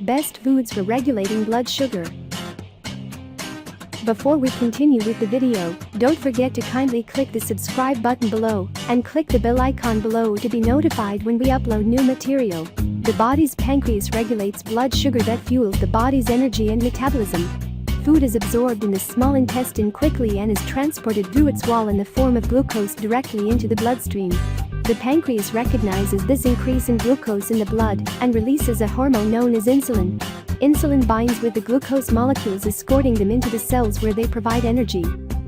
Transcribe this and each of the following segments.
Best foods for regulating blood sugar. Before we continue with the video, don't forget to kindly click the subscribe button below and click the bell icon below to be notified when we upload new material. The body's pancreas regulates blood sugar that fuels the body's energy and metabolism. Food is absorbed in the small intestine quickly and is transported through its wall in the form of glucose directly into the bloodstream. The pancreas recognizes this increase in glucose in the blood and releases a hormone known as insulin. Insulin binds with the glucose molecules, escorting them into the cells where they provide energy.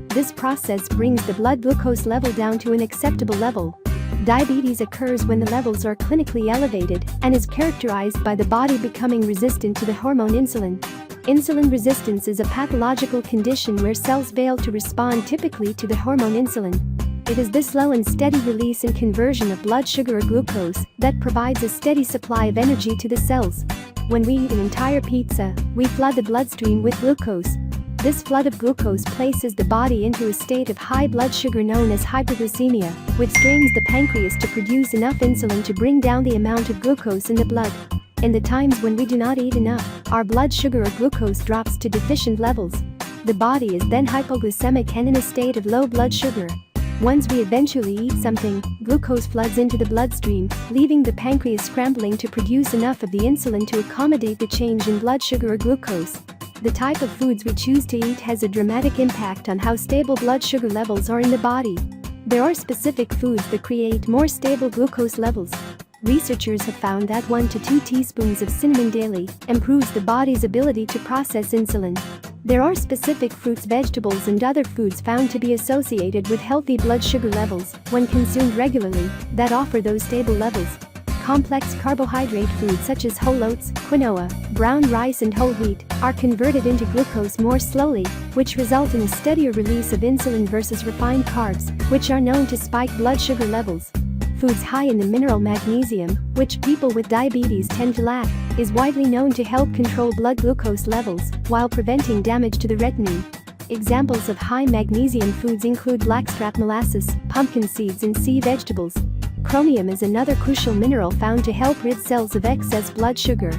This process brings the blood glucose level down to an acceptable level. Diabetes occurs when the levels are clinically elevated and is characterized by the body becoming resistant to the hormone insulin. Insulin resistance is a pathological condition where cells fail to respond typically to the hormone insulin. It is this slow and steady release and conversion of blood sugar or glucose that provides a steady supply of energy to the cells. When we eat an entire pizza, we flood the bloodstream with glucose. This flood of glucose places the body into a state of high blood sugar known as hyperglycemia, which strains the pancreas to produce enough insulin to bring down the amount of glucose in the blood. In the times when we do not eat enough, our blood sugar or glucose drops to deficient levels. The body is then hypoglycemic and in a state of low blood sugar. Once we eventually eat something, glucose floods into the bloodstream, leaving the pancreas scrambling to produce enough of the insulin to accommodate the change in blood sugar or glucose. The type of foods we choose to eat has a dramatic impact on how stable blood sugar levels are in the body. There are specific foods that create more stable glucose levels. Researchers have found that 1 to 2 teaspoons of cinnamon daily improves the body's ability to process insulin. There are specific fruits, vegetables, and other foods found to be associated with healthy blood sugar levels when consumed regularly that offer those stable levels. Complex carbohydrate foods such as whole oats, quinoa, brown rice, and whole wheat are converted into glucose more slowly, which result in a steadier release of insulin versus refined carbs, which are known to spike blood sugar levels. Foods high in the mineral magnesium, which people with diabetes tend to lack, is widely known to help control blood glucose levels while preventing damage to the retinue. Examples of high magnesium foods include blackstrap molasses, pumpkin seeds, and sea vegetables. Chromium is another crucial mineral found to help rid cells of excess blood sugar.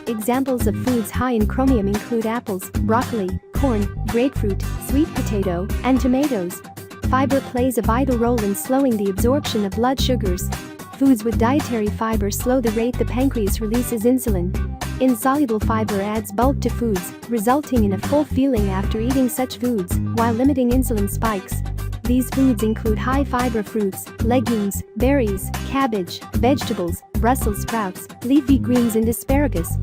Examples of foods high in chromium include apples, broccoli, corn, grapefruit, sweet potato, and tomatoes. Fiber plays a vital role in slowing the absorption of blood sugars. Foods with dietary fiber slow the rate the pancreas releases insulin. Insoluble fiber adds bulk to foods, resulting in a full feeling after eating such foods, while limiting insulin spikes. These foods include high-fiber fruits, legumes, berries, cabbage, vegetables, Brussels sprouts, leafy greens, and asparagus.